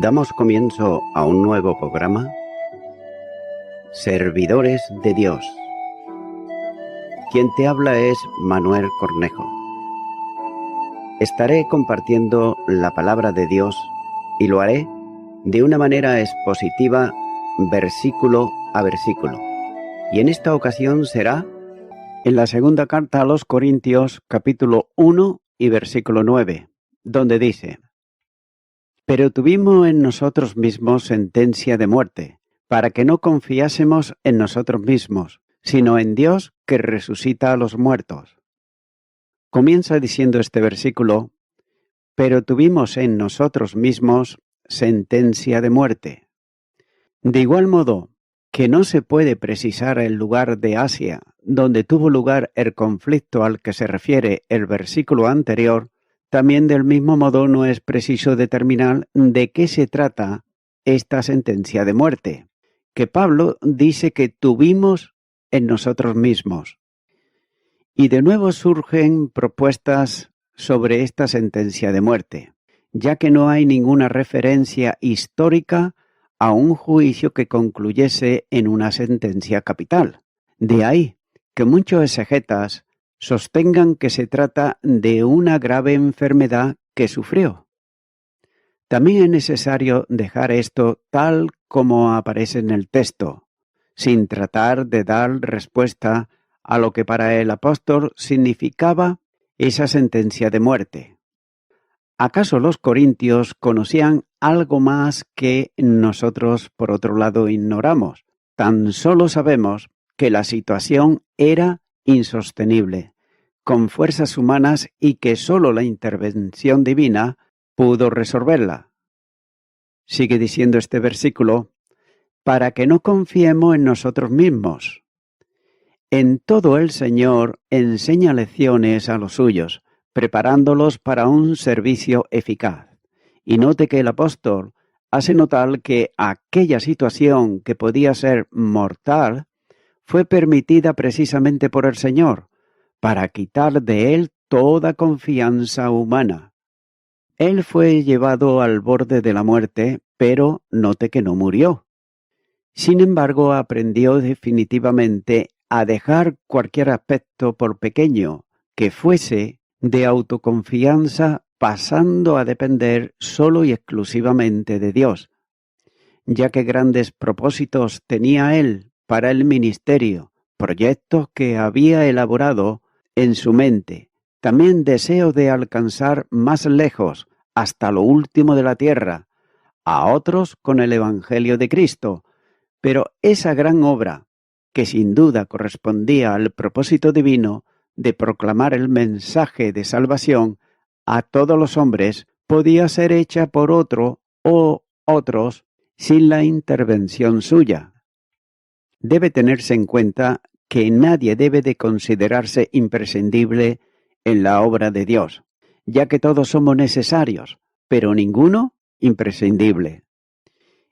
Damos comienzo a un nuevo programa, Servidores de Dios. Quien te habla es Manuel Cornejo. Estaré compartiendo la palabra de Dios y lo haré de una manera expositiva, versículo a versículo. Y en esta ocasión será en la segunda carta a los Corintios, capítulo 1 y versículo 9, donde dice: Pero tuvimos en nosotros mismos sentencia de muerte, para que no confiásemos en nosotros mismos, sino en Dios que resucita a los muertos. Comienza diciendo este versículo: pero tuvimos en nosotros mismos sentencia de muerte. De igual modo que no se puede precisar el lugar de Asia donde tuvo lugar el conflicto al que se refiere el versículo anterior, también del mismo modo no es preciso determinar de qué se trata esta sentencia de muerte, que Pablo dice que tuvimos en nosotros mismos. Y de nuevo surgen propuestas sobre esta sentencia de muerte, ya que no hay ninguna referencia histórica a un juicio que concluyese en una sentencia capital. De ahí que muchos exegetas sostengan que se trata de una grave enfermedad que sufrió. También es necesario dejar esto tal como aparece en el texto, sin tratar de dar respuesta a lo que para el apóstol significaba esa sentencia de muerte. ¿Acaso los corintios conocían algo más que nosotros, por otro lado, ignoramos? Tan solo sabemos que la situación era insostenible, con fuerzas humanas y que solo la intervención divina pudo resolverla. Sigue diciendo este versículo: para que no confiemos en nosotros mismos. En todo el Señor enseña lecciones a los suyos, preparándolos para un servicio eficaz. Y note que el apóstol hace notar que aquella situación que podía ser mortal fue permitida precisamente por el Señor, para quitar de él toda confianza humana. Él fue llevado al borde de la muerte, pero note que no murió. Sin embargo, aprendió definitivamente a dejar cualquier aspecto, por pequeño que fuese, de autoconfianza, pasando a depender solo y exclusivamente de Dios, ya que grandes propósitos tenía él para el ministerio, proyectos que había elaborado en su mente, también deseo de alcanzar más lejos, hasta lo último de la tierra, a otros con el Evangelio de Cristo. Pero esa gran obra, que sin duda correspondía al propósito divino de proclamar el mensaje de salvación a todos los hombres, podía ser hecha por otro o otros sin la intervención suya. Debe tenerse en cuenta que nadie debe de considerarse imprescindible en la obra de Dios, ya que todos somos necesarios, pero ninguno imprescindible.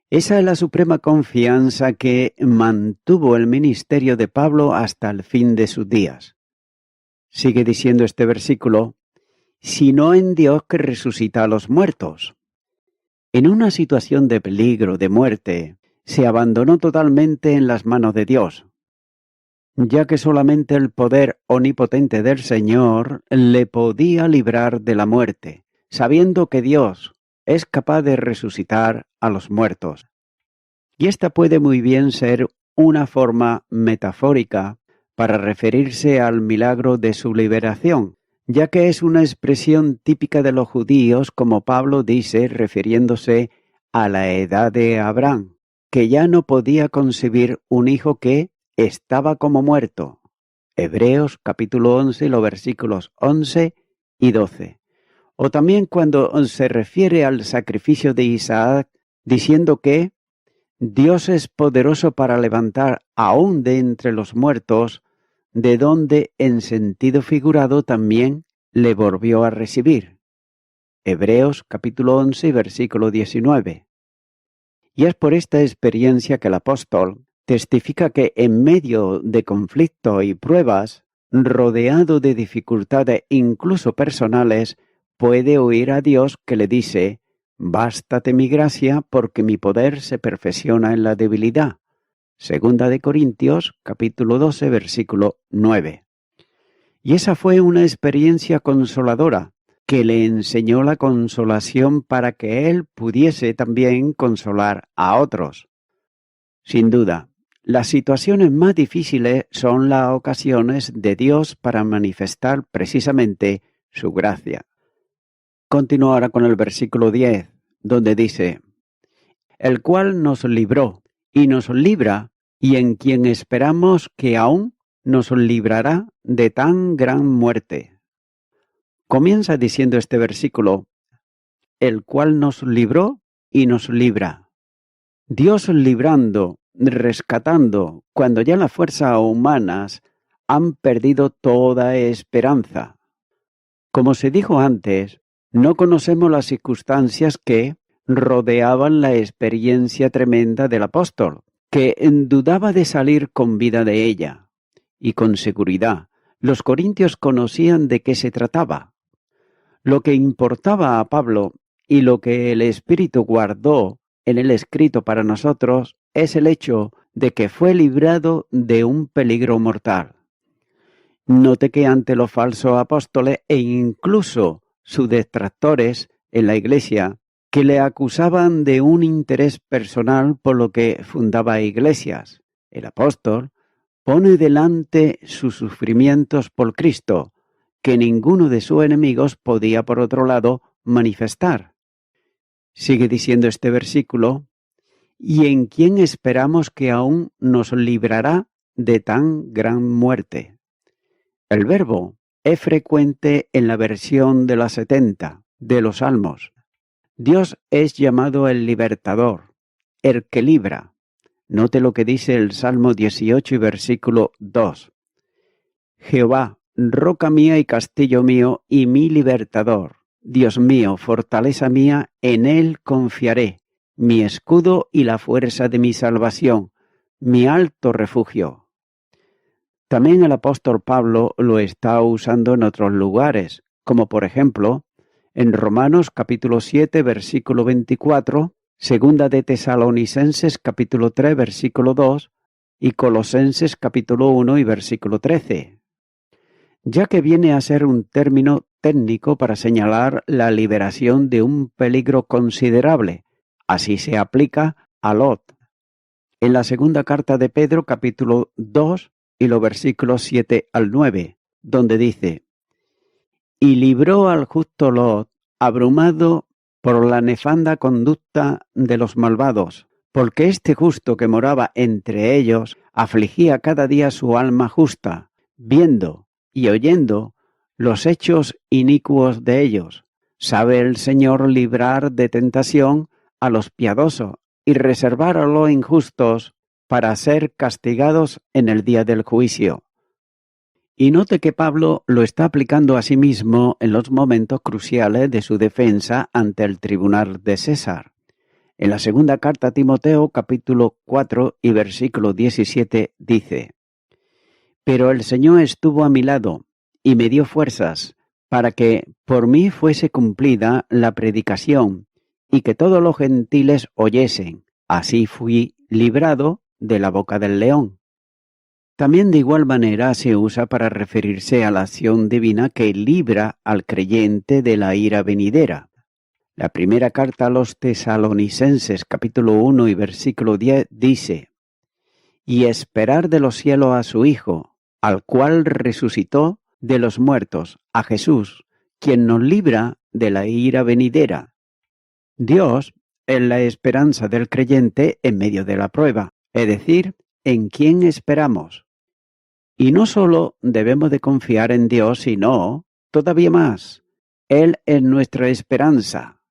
Esa es la suprema confianza que mantuvo el ministerio de Pablo hasta el fin de sus días. Sigue diciendo este versículo: sino en Dios que resucita a los muertos. En una situación de peligro, de muerte, se abandonó totalmente en las manos de Dios, ya que solamente el poder omnipotente del Señor le podía librar de la muerte, sabiendo que Dios es capaz de resucitar a los muertos. Y esta puede muy bien ser una forma metafórica para referirse al milagro de su liberación, ya que es una expresión típica de los judíos, como Pablo dice refiriéndose a la edad de Abraham, que ya no podía concebir un hijo que estaba como muerto. Hebreos capítulo 11, los versículos 11 y 12. O también cuando se refiere al sacrificio de Isaac, diciendo que Dios es poderoso para levantar aún de entre los muertos, de donde en sentido figurado también le volvió a recibir. Hebreos capítulo 11, versículo 19. Y es por esta experiencia que el apóstol testifica que en medio de conflicto y pruebas, rodeado de dificultades incluso personales, puede oír a Dios que le dice: Bástate mi gracia, porque mi poder se perfecciona en la debilidad. Segunda de Corintios, capítulo 12, versículo 9. Y esa fue una experiencia consoladora, que le enseñó la consolación para que él pudiese también consolar a otros. Sin duda, las situaciones más difíciles son las ocasiones de Dios para manifestar precisamente su gracia. Continúo ahora con el versículo 10, donde dice: el cual nos libró y nos libra, y en quien esperamos que aún nos librará de tan gran muerte. Comienza diciendo este versículo: el cual nos libró y nos libra. Dios librando, rescatando, cuando ya las fuerzas humanas han perdido toda esperanza. Como se dijo antes, no conocemos las circunstancias que rodeaban la experiencia tremenda del apóstol, que dudaba de salir con vida de ella. Y con seguridad, los corintios conocían de qué se trataba. Lo que importaba a Pablo y lo que el Espíritu guardó en el escrito para nosotros es el hecho de que fue librado de un peligro mortal. Note que ante los falsos apóstoles e incluso sus detractores en la iglesia, que le acusaban de un interés personal por lo que fundaba iglesias, el apóstol pone delante sus sufrimientos por Cristo, que ninguno de sus enemigos podía, por otro lado, manifestar. Sigue diciendo este versículo: y en quien esperamos que aún nos librará de tan gran muerte. El verbo es frecuente en la versión de la 70 de los Salmos. Dios es llamado el libertador, el que libra. Note lo que dice el Salmo 18 y versículo 2. Jehová, roca mía y castillo mío y mi libertador. Dios mío, fortaleza mía, en él confiaré, mi escudo y la fuerza de mi salvación, mi alto refugio. También el apóstol Pablo lo está usando en otros lugares, como por ejemplo en Romanos capítulo 7, versículo 24, Segunda de Tesalonicenses capítulo 3, versículo 2 y Colosenses capítulo 1 y versículo 13. Ya que viene a ser un término técnico para señalar la liberación de un peligro considerable, así se aplica a Lot. En la segunda carta de Pedro capítulo 2 y los versículos 7 al 9, donde dice: y libró al justo Lot, abrumado por la nefanda conducta de los malvados, porque este justo que moraba entre ellos afligía cada día su alma justa, viendo y oyendo los hechos inicuos de ellos. Sabe el Señor librar de tentación a los piadosos y reservar a los injustos para ser castigados en el día del juicio. Y note que Pablo lo está aplicando a sí mismo en los momentos cruciales de su defensa ante el tribunal de César. En la segunda carta a Timoteo, capítulo 4 y versículo 17, dice: pero el Señor estuvo a mi lado y me dio fuerzas para que por mí fuese cumplida la predicación y que todos los gentiles oyesen. Así fui librado de la boca del león. También de igual manera se usa para referirse a la acción divina que libra al creyente de la ira venidera. La primera carta a los Tesalonicenses, capítulo 1 y versículo 10, dice: y esperar de los cielos a su Hijo, al cual resucitó de los muertos, a Jesús, quien nos libra de la ira venidera. Dios es la esperanza del creyente en medio de la prueba, es decir, en quien esperamos. Y no solo debemos de confiar en Dios, sino, todavía más, Él es nuestra esperanza.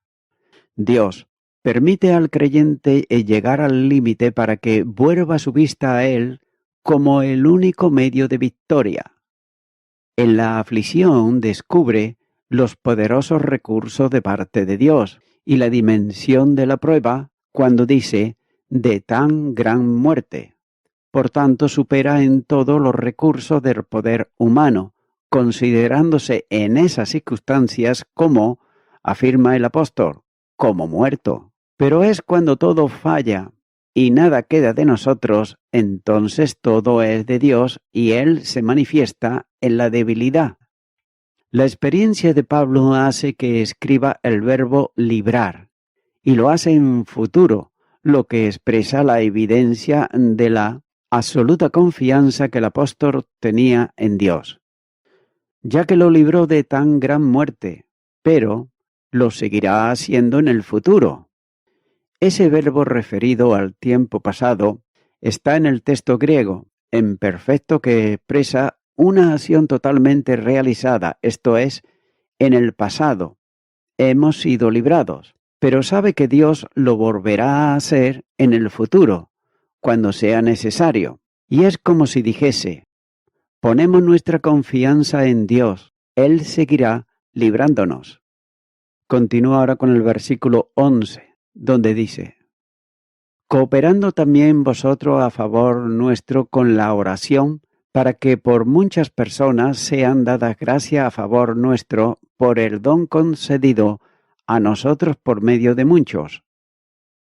Dios permite al creyente llegar al límite para que vuelva su vista a Él como el único medio de victoria. En la aflicción descubre los poderosos recursos de parte de Dios y la dimensión de la prueba cuando dice de tan gran muerte. Por tanto, supera en todo los recursos del poder humano, considerándose en esas circunstancias como, afirma el apóstol, como muerto. Pero es cuando todo falla y nada queda de nosotros, entonces todo es de Dios y Él se manifiesta en la debilidad. La experiencia de Pablo hace que escriba el verbo librar, y lo hace en futuro, lo que expresa la evidencia de la absoluta confianza que el apóstol tenía en Dios, ya que lo libró de tan gran muerte, pero lo seguirá haciendo en el futuro. Ese verbo referido al tiempo pasado está en el texto griego, en perfecto, que expresa una acción totalmente realizada, esto es, en el pasado. Hemos sido librados, pero sabe que Dios lo volverá a hacer en el futuro, cuando sea necesario. Y es como si dijese, ponemos nuestra confianza en Dios, Él seguirá librándonos. Continúa ahora con el versículo 11, donde dice, cooperando también vosotros a favor nuestro con la oración, para que por muchas personas sean dadas gracias a favor nuestro por el don concedido a nosotros por medio de muchos.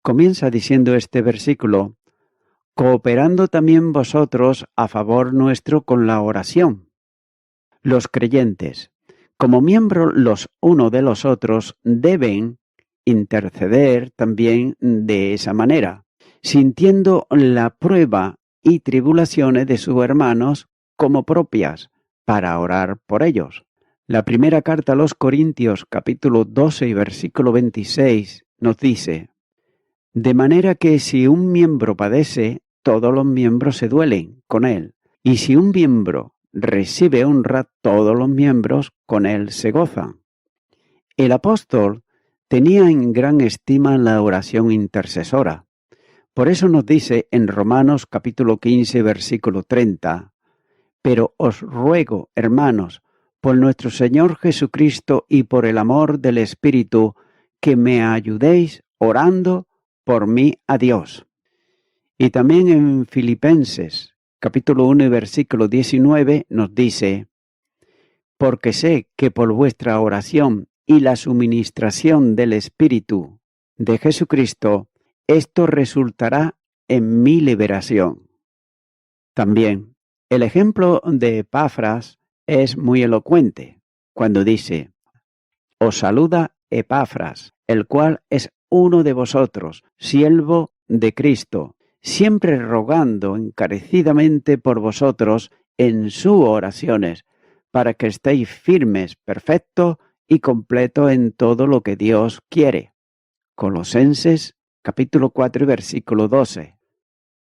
Comienza diciendo este versículo, cooperando también vosotros a favor nuestro con la oración. Los creyentes, como miembros los unos de los otros, deben interceder también de esa manera, sintiendo la prueba y tribulaciones de sus hermanos como propias, para orar por ellos. La primera carta a los Corintios, capítulo 12 y versículo 26, nos dice, de manera que si un miembro padece, todos los miembros se duelen con él, y si un miembro recibe honra, todos los miembros con él se gozan. El apóstol tenía en gran estima la oración intercesora. Por eso nos dice en Romanos capítulo 15, versículo 30, pero os ruego, hermanos, por nuestro Señor Jesucristo y por el amor del Espíritu, que me ayudéis orando por mí a Dios. Y también en Filipenses capítulo 1 y versículo 19 nos dice, porque sé que por vuestra oración y la suministración del Espíritu de Jesucristo, esto resultará en mi liberación. También, el ejemplo de Epafras es muy elocuente, cuando dice, os saluda Epafras, el cual es uno de vosotros, siervo de Cristo, siempre rogando encarecidamente por vosotros en sus oraciones, para que estéis firmes, perfectos y completos en todo lo que Dios quiere. Colosenses capítulo 4 y versículo 12.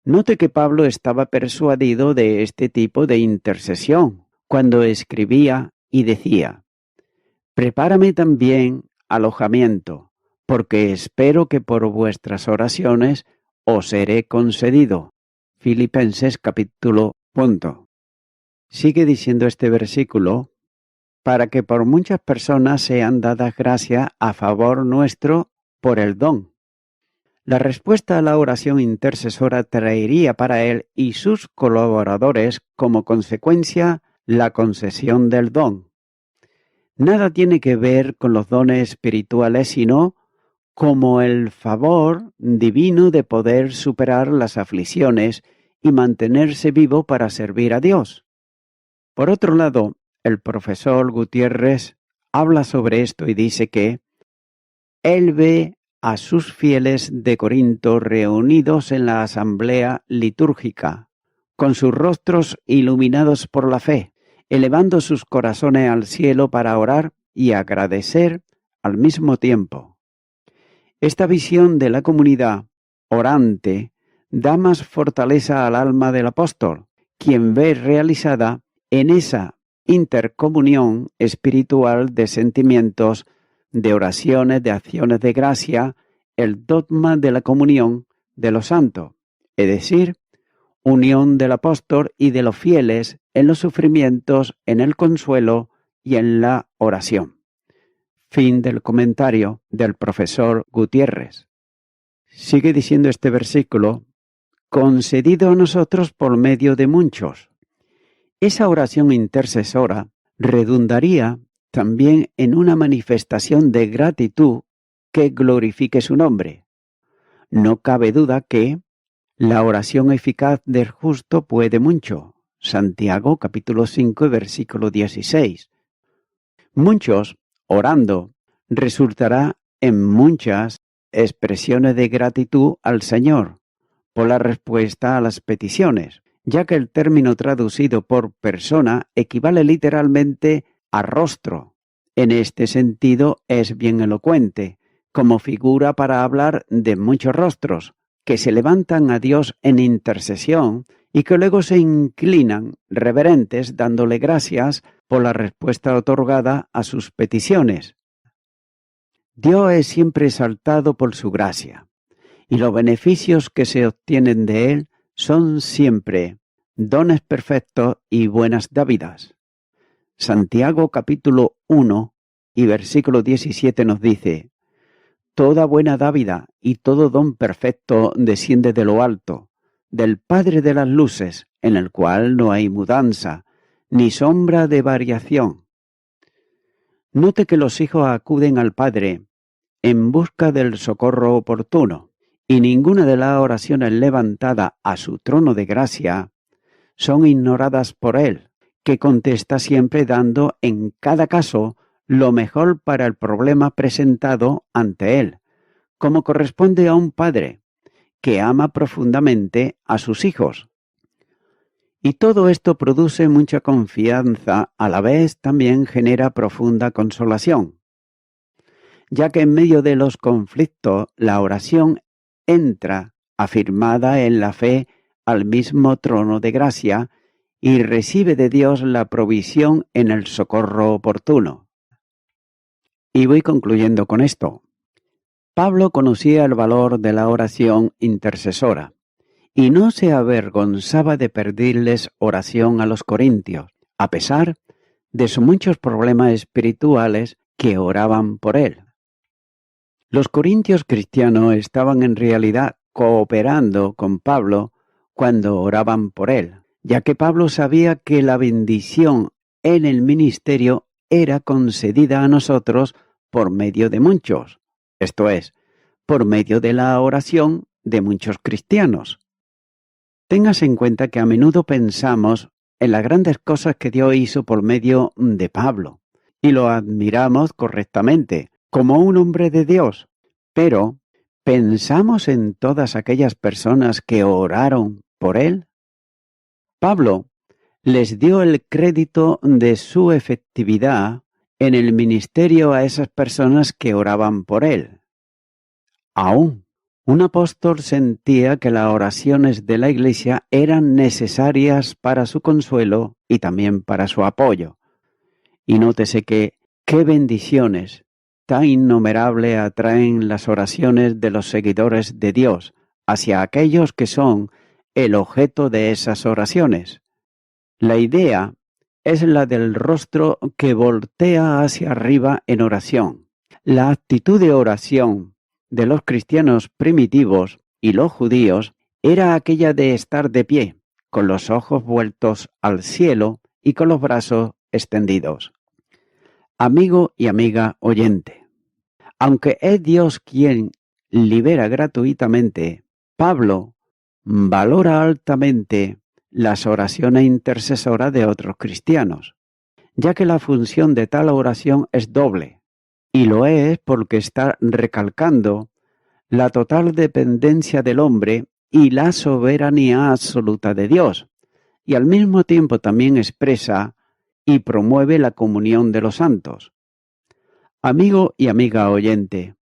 Note que Pablo estaba persuadido de este tipo de intercesión cuando escribía y decía, prepárame también alojamiento, porque espero que por vuestras oraciones os seré concedido. Filipenses capítulo punto. Sigue diciendo este versículo, para que por muchas personas sean dadas gracias a favor nuestro por el don. La respuesta a la oración intercesora traería para él y sus colaboradores como consecuencia la concesión del don. Nada tiene que ver con los dones espirituales, sino como el favor divino de poder superar las aflicciones y mantenerse vivo para servir a Dios. Por otro lado, el profesor Gutiérrez habla sobre esto y dice que él ve a sus fieles de Corinto reunidos en la asamblea litúrgica, con sus rostros iluminados por la fe, elevando sus corazones al cielo para orar y agradecer al mismo tiempo. Esta visión de la comunidad orante da más fortaleza al alma del apóstol, quien ve realizada en esa intercomunión espiritual de sentimientos, de oraciones, de acciones de gracia, el dogma de la comunión de los santos, es decir, unión del apóstol y de los fieles en los sufrimientos, en el consuelo y en la oración. Fin del comentario del profesor Gutiérrez. Sigue diciendo este versículo, concedido a nosotros por medio de muchos. Esa oración intercesora redundaría también en una manifestación de gratitud que glorifique su nombre. No cabe duda que la oración eficaz del justo puede mucho. Santiago capítulo 5 y versículo 16. Muchos, orando, resultará en muchas expresiones de gratitud al Señor por la respuesta a las peticiones, ya que el término traducido por persona equivale literalmente a rostro. En este sentido es bien elocuente, como figura para hablar de muchos rostros, que se levantan a Dios en intercesión y que luego se inclinan reverentes dándole gracias por la respuesta otorgada a sus peticiones. Dios es siempre exaltado por su gracia, y los beneficios que se obtienen de Él son siempre dones perfectos y buenas dávidas. Santiago capítulo 1 y versículo 17 nos dice: Toda buena dávida y todo don perfecto desciende de lo alto, del Padre de las luces, en el cual no hay mudanza, ni sombra de variación. Note que los hijos acuden al Padre en busca del socorro oportuno, y ninguna de las oraciones levantadas a su trono de gracia son ignoradas por Él, que contesta siempre dando en cada caso lo mejor para el problema presentado ante Él, como corresponde a un padre que ama profundamente a sus hijos. Y todo esto produce mucha confianza, a la vez también genera profunda consolación, ya que en medio de los conflictos la oración entra afirmada en la fe al mismo trono de gracia y recibe de Dios la provisión en el socorro oportuno. Y voy concluyendo con esto. Pablo conocía el valor de la oración intercesora y no se avergonzaba de pedirles oración a los corintios, a pesar de sus muchos problemas espirituales que oraban por él. Los corintios cristianos estaban en realidad cooperando con Pablo cuando oraban por él, ya que Pablo sabía que la bendición en el ministerio era concedida a nosotros por medio de muchos, esto es, por medio de la oración de muchos cristianos. Tengas en cuenta que a menudo pensamos en las grandes cosas que Dios hizo por medio de Pablo, y lo admiramos correctamente, como un hombre de Dios, pero ¿pensamos en todas aquellas personas que oraron por él? Pablo les dio el crédito de su efectividad en el ministerio a esas personas que oraban por él. Aún, un apóstol sentía que las oraciones de la Iglesia eran necesarias para su consuelo y también para su apoyo. Y nótese que qué bendiciones tan innumerables atraen las oraciones de los seguidores de Dios hacia aquellos que son el objeto de esas oraciones. La idea es la del rostro que voltea hacia arriba en oración. La actitud de oración de los cristianos primitivos y los judíos era aquella de estar de pie, con los ojos vueltos al cielo y con los brazos extendidos. Amigo y amiga oyente, aunque es Dios quien libera gratuitamente, Pablo valora altamente las oraciones intercesoras de otros cristianos, ya que la función de tal oración es doble, y lo es porque está recalcando la total dependencia del hombre y la soberanía absoluta de Dios, y al mismo tiempo también expresa y promueve la comunión de los santos. Amigo y amiga oyente,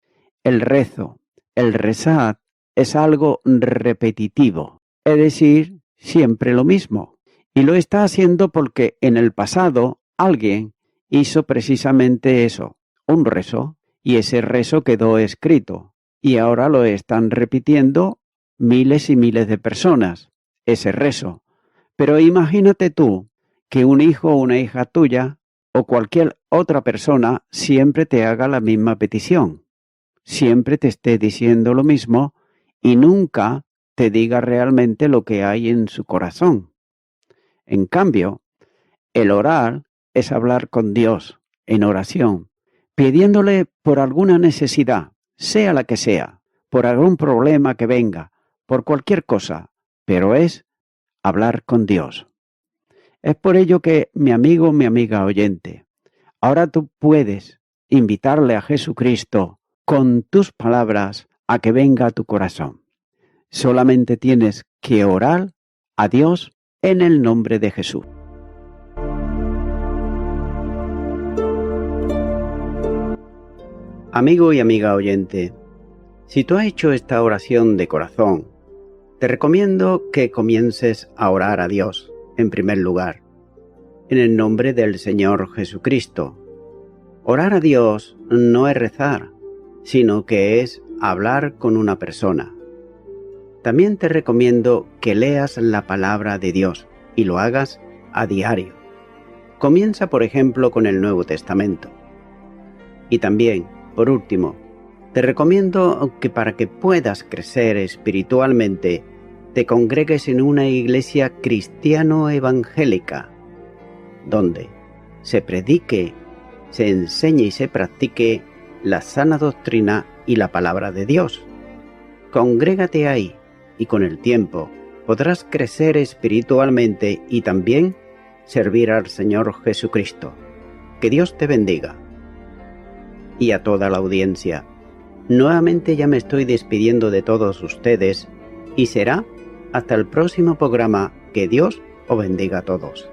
el rezo, el rezar, es algo repetitivo, es decir, siempre lo mismo, y lo está haciendo porque en el pasado alguien hizo precisamente eso, un rezo, y ese rezo quedó escrito, y ahora lo están repitiendo miles y miles de personas, ese rezo. Pero imagínate tú que un hijo o una hija tuya o cualquier otra persona siempre te haga la misma petición, siempre te esté diciendo lo mismo y nunca te diga realmente lo que hay en su corazón. En cambio, el orar es hablar con Dios en oración, pidiéndole por alguna necesidad, sea la que sea, por algún problema que venga, por cualquier cosa, pero es hablar con Dios. Es por ello que, mi amigo, mi amiga oyente, ahora tú puedes invitarle a Jesucristo con tus palabras a que venga a tu corazón. Solamente tienes que orar a Dios en el nombre de Jesús. Amigo y amiga oyente, si tú has hecho esta oración de corazón, te recomiendo que comiences a orar a Dios, en primer lugar, en el nombre del Señor Jesucristo. Orar a Dios no es rezar, sino que es hablar con una persona. También te recomiendo que leas la palabra de Dios y lo hagas a diario. Comienza, por ejemplo, con el Nuevo Testamento. Y también, por último, te recomiendo que para que puedas crecer espiritualmente, te congregues en una iglesia cristiano-evangélica, donde se predique, se enseñe y se practique la sana doctrina y la palabra de Dios. Congrégate ahí y con el tiempo podrás crecer espiritualmente y también servir al Señor Jesucristo. Que Dios te bendiga. Y a toda la audiencia, nuevamente ya me estoy despidiendo de todos ustedes y será hasta el próximo programa. Que Dios os bendiga a todos.